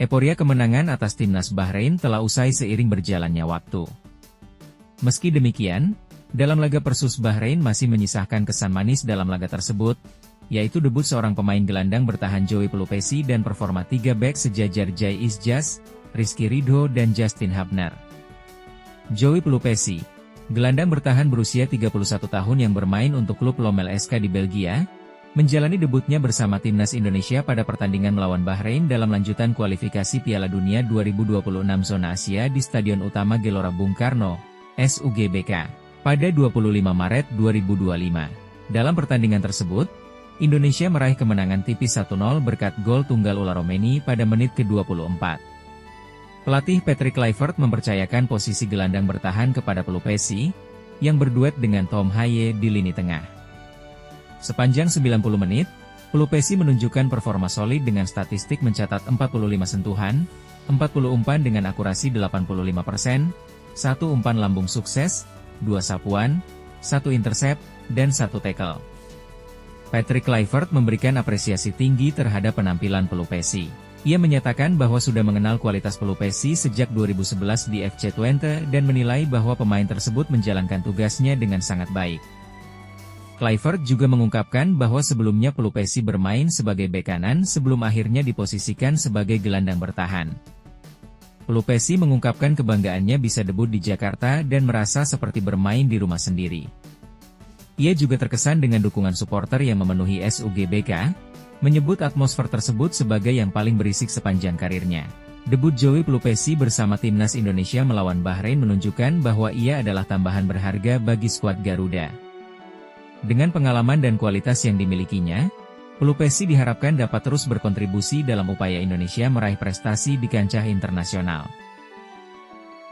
Euforia kemenangan atas timnas Bahrain telah usai seiring berjalannya waktu. Meski demikian, dalam laga versus Bahrain masih menyisahkan kesan manis dalam laga tersebut, yaitu debut seorang pemain gelandang bertahan Joey Pelupessy dan performa 3 bek sejajar Jai Isjaz, Rizky Ridho dan Justin Hubner. Joey Pelupessy, gelandang bertahan berusia 31 tahun yang bermain untuk klub Lommel SK di Belgia, menjalani debutnya bersama timnas Indonesia pada pertandingan melawan Bahrain dalam lanjutan kualifikasi Piala Dunia 2026 zona Asia di Stadion Utama Gelora Bung Karno, SUGBK, pada 25 Maret 2025. Dalam pertandingan tersebut, Indonesia meraih kemenangan tipis 1-0 berkat gol tunggal Ularomeni pada menit ke-24. Pelatih Patrick Kluivert mempercayakan posisi gelandang bertahan kepada Pelupessy, yang berduet dengan Tom Haye di lini tengah. Sepanjang 90 menit, Pelupessy menunjukkan performa solid dengan statistik mencatat 45 sentuhan, 40 umpan dengan akurasi 85%, 1 umpan lambung sukses, 2 sapuan, 1 intercept, dan 1 tackle. Patrick Kluivert memberikan apresiasi tinggi terhadap penampilan Pelupessy. Ia menyatakan bahwa sudah mengenal kualitas Pelupessy sejak 2011 di FC Twente dan menilai bahwa pemain tersebut menjalankan tugasnya dengan sangat baik. Kluivert juga mengungkapkan bahwa sebelumnya Pelupessy bermain sebagai bek kanan sebelum akhirnya diposisikan sebagai gelandang bertahan. Pelupessy mengungkapkan kebanggaannya bisa debut di Jakarta dan merasa seperti bermain di rumah sendiri. Ia juga terkesan dengan dukungan supporter yang memenuhi SUGBK, menyebut atmosfer tersebut sebagai yang paling berisik sepanjang karirnya. Debut Joey Pelupessy bersama timnas Indonesia melawan Bahrain menunjukkan bahwa ia adalah tambahan berharga bagi skuad Garuda. Dengan pengalaman dan kualitas yang dimilikinya, Pelupessy diharapkan dapat terus berkontribusi dalam upaya Indonesia meraih prestasi di kancah internasional.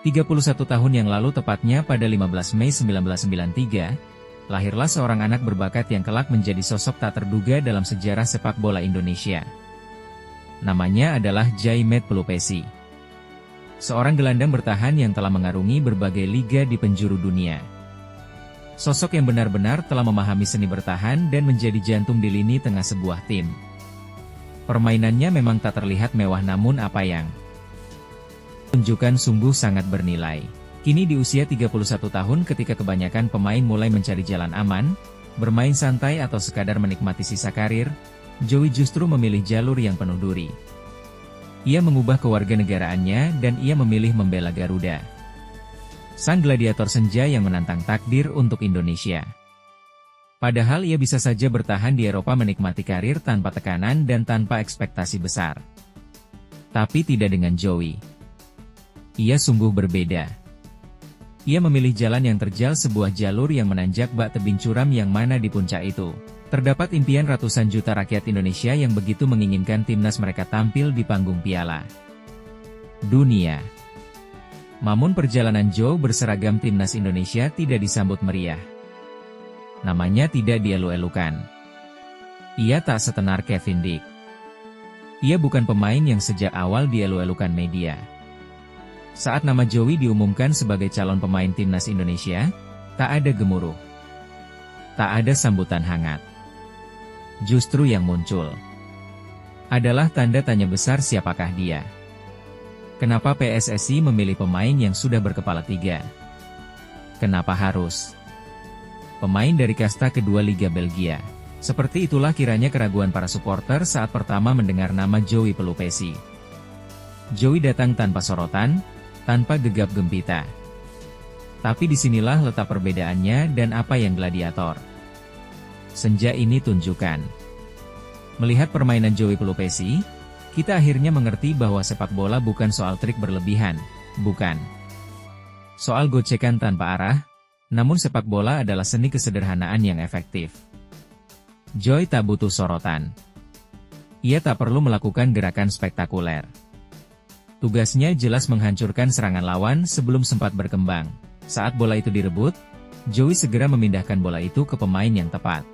31 tahun yang lalu tepatnya pada 15 Mei 1993, lahirlah seorang anak berbakat yang kelak menjadi sosok tak terduga dalam sejarah sepak bola Indonesia. Namanya adalah Jai-Med Pelupessy. Seorang gelandang bertahan yang telah mengarungi berbagai liga di penjuru dunia. Sosok yang benar-benar telah memahami seni bertahan dan menjadi jantung di lini tengah sebuah tim. Permainannya memang tak terlihat mewah namun apa yang tunjukkan sungguh sangat bernilai. Kini di usia 31 tahun ketika kebanyakan pemain mulai mencari jalan aman, bermain santai atau sekadar menikmati sisa karir, Joey justru memilih jalur yang penuh duri. Ia mengubah kewarganegaraannya dan ia memilih membela Garuda, sang gladiator senja yang menantang takdir untuk Indonesia. Padahal ia bisa saja bertahan di Eropa menikmati karir tanpa tekanan dan tanpa ekspektasi besar. Tapi tidak dengan Joey. Ia sungguh berbeda. Ia memilih jalan yang terjal, sebuah jalur yang menanjak bak tebing curam yang mana di puncak itu terdapat impian ratusan juta rakyat Indonesia yang begitu menginginkan timnas mereka tampil di panggung Piala Dunia. Namun perjalanan Joe berseragam timnas Indonesia tidak disambut meriah. Namanya tidak dielu-elukan. Ia tak setenar Kevin Dick. Ia bukan pemain yang sejak awal dielu-elukan media. Saat nama Joey diumumkan sebagai calon pemain timnas Indonesia, tak ada gemuruh. Tak ada sambutan hangat. Justru yang muncul adalah tanda tanya besar, siapakah dia? Kenapa PSSI memilih pemain yang sudah berkepala 3? Kenapa harus pemain dari kasta kedua Liga Belgia? Seperti itulah kiranya keraguan para supporter saat pertama mendengar nama Joey Pelupessy. Joey datang tanpa sorotan, tanpa gegap gempita. Tapi disinilah letak perbedaannya dan apa yang gladiator senja ini tunjukkan. Melihat permainan Joey Pelupessy, kita akhirnya mengerti bahwa sepak bola bukan soal trik berlebihan, bukan soal gocekan tanpa arah, namun sepak bola adalah seni kesederhanaan yang efektif. Joey tak butuh sorotan. Ia tak perlu melakukan gerakan spektakuler. Tugasnya jelas menghancurkan serangan lawan sebelum sempat berkembang. Saat bola itu direbut, Joey segera memindahkan bola itu ke pemain yang tepat.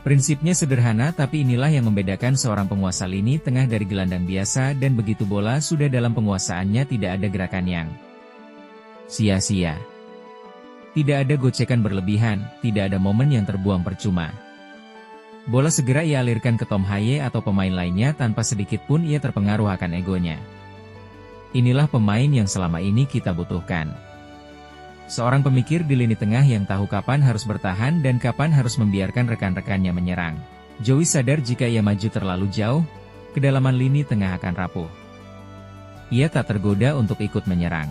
Prinsipnya sederhana, tapi inilah yang membedakan seorang penguasa lini tengah dari gelandang biasa, dan begitu bola sudah dalam penguasaannya tidak ada gerakan yang sia-sia. Tidak ada gocekan berlebihan, tidak ada momen yang terbuang percuma. Bola segera ia alirkan ke Tom Haye atau pemain lainnya tanpa sedikit pun ia terpengaruh akan egonya. Inilah pemain yang selama ini kita butuhkan. Seorang pemikir di lini tengah yang tahu kapan harus bertahan dan kapan harus membiarkan rekan-rekannya menyerang. Joey sadar jika ia maju terlalu jauh, kedalaman lini tengah akan rapuh. Ia tak tergoda untuk ikut menyerang.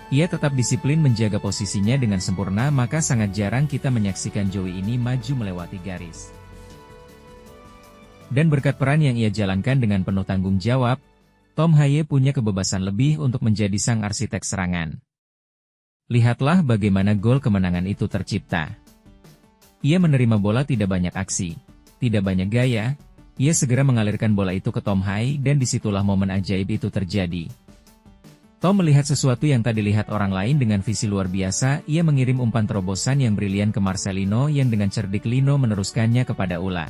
Ia tetap disiplin menjaga posisinya dengan sempurna, maka sangat jarang kita menyaksikan Joey ini maju melewati garis. Dan berkat peran yang ia jalankan dengan penuh tanggung jawab, Tom Haye punya kebebasan lebih untuk menjadi sang arsitek serangan. Lihatlah bagaimana gol kemenangan itu tercipta. Ia menerima bola tidak banyak aksi, tidak banyak gaya, ia segera mengalirkan bola itu ke Tom Haye dan disitulah momen ajaib itu terjadi. Tom melihat sesuatu yang tak dilihat orang lain dengan visi luar biasa, ia mengirim umpan terobosan yang brilian ke Marcelino yang dengan cerdik Lino meneruskannya kepada Ula.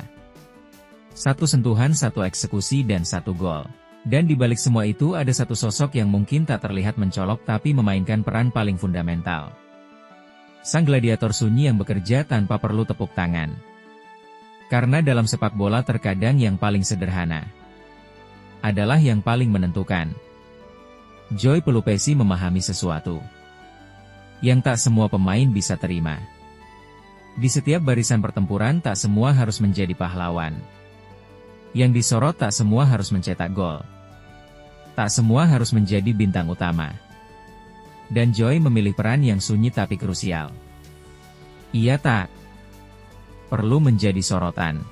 Satu sentuhan, satu eksekusi dan satu gol. Dan di balik semua itu ada satu sosok yang mungkin tak terlihat mencolok tapi memainkan peran paling fundamental. Sang gladiator sunyi yang bekerja tanpa perlu tepuk tangan. Karena dalam sepak bola terkadang yang paling sederhana adalah yang paling menentukan. Joey Pelupesi memahami sesuatu yang tak semua pemain bisa terima. Di setiap barisan pertempuran tak semua harus menjadi pahlawan. Yang disorot tak semua harus mencetak gol. Tak semua harus menjadi bintang utama. Dan Joey memilih peran yang sunyi tapi krusial. Ia tak perlu menjadi sorotan.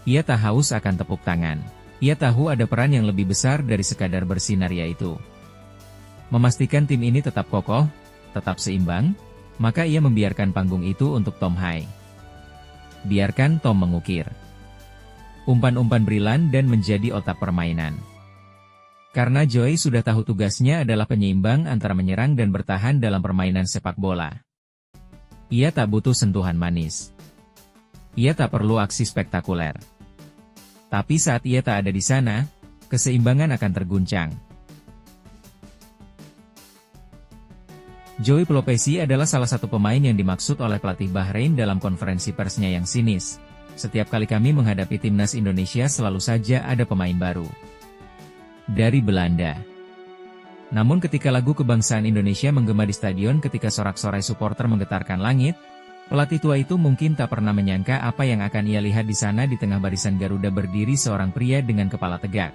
Ia tak haus akan tepuk tangan. Ia tahu ada peran yang lebih besar dari sekadar bersinar, yaitu memastikan tim ini tetap kokoh, tetap seimbang, maka ia membiarkan panggung itu untuk Tom Haye. Biarkan Tom mengukir umpan-umpan brilian dan menjadi otak permainan. Karena Joey sudah tahu tugasnya adalah penyeimbang antara menyerang dan bertahan dalam permainan sepak bola. Ia tak butuh sentuhan manis. Ia tak perlu aksi spektakuler. Tapi saat ia tak ada di sana, keseimbangan akan terguncang. Joey Pelupesi adalah salah satu pemain yang dimaksud oleh pelatih Bahrain dalam konferensi persnya yang sinis. Setiap kali kami menghadapi timnas Indonesia selalu saja ada pemain baru dari Belanda. Namun ketika lagu kebangsaan Indonesia menggema di stadion ketika sorak-sorai supporter menggetarkan langit, pelatih tua itu mungkin tak pernah menyangka apa yang akan ia lihat di sana. Di tengah barisan Garuda berdiri seorang pria dengan kepala tegak.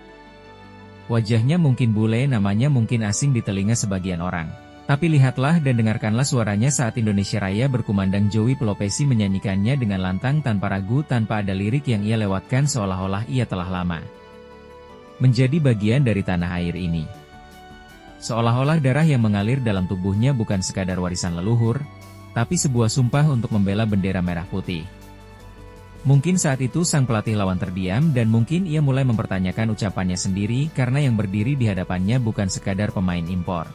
Wajahnya mungkin bule, namanya mungkin asing di telinga sebagian orang. Tapi lihatlah dan dengarkanlah suaranya saat Indonesia Raya berkumandang. Joey Pelupesi menyanyikannya dengan lantang tanpa ragu, tanpa ada lirik yang ia lewatkan, seolah-olah ia telah lama menjadi bagian dari tanah air ini. Seolah-olah darah yang mengalir dalam tubuhnya bukan sekadar warisan leluhur, tapi sebuah sumpah untuk membela bendera merah putih. Mungkin saat itu sang pelatih lawan terdiam dan mungkin ia mulai mempertanyakan ucapannya sendiri karena yang berdiri di hadapannya bukan sekadar pemain impor.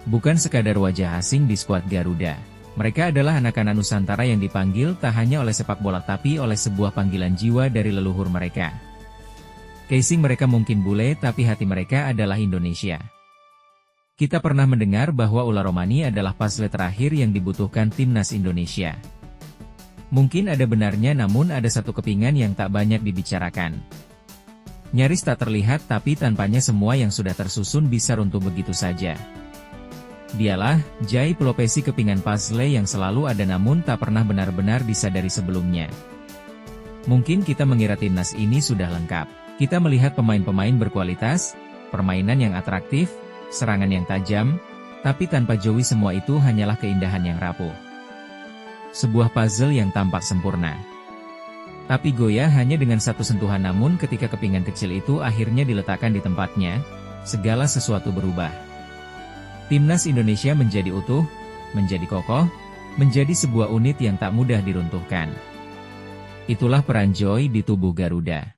Bukan sekadar wajah asing di skuad Garuda. Mereka adalah anak-anak Nusantara yang dipanggil tak hanya oleh sepak bola tapi oleh sebuah panggilan jiwa dari leluhur mereka. Casing mereka mungkin bule tapi hati mereka adalah Indonesia. Kita pernah mendengar bahwa Ula Romani adalah puzzle terakhir yang dibutuhkan timnas Indonesia. Mungkin ada benarnya, namun ada satu kepingan yang tak banyak dibicarakan. Nyaris tak terlihat tapi tanpanya semua yang sudah tersusun bisa runtuh begitu saja. Dialah Joey Pelupesi, kepingan puzzle yang selalu ada namun tak pernah benar-benar disadari sebelumnya. Mungkin kita mengira timnas ini sudah lengkap. Kita melihat pemain-pemain berkualitas, permainan yang atraktif, serangan yang tajam, tapi tanpa Joey semua itu hanyalah keindahan yang rapuh. Sebuah puzzle yang tampak sempurna, tapi goyah hanya dengan satu sentuhan. Namun ketika kepingan kecil itu akhirnya diletakkan di tempatnya, segala sesuatu berubah. Timnas Indonesia menjadi utuh, menjadi kokoh, menjadi sebuah unit yang tak mudah diruntuhkan. Itulah peran Joey di tubuh Garuda.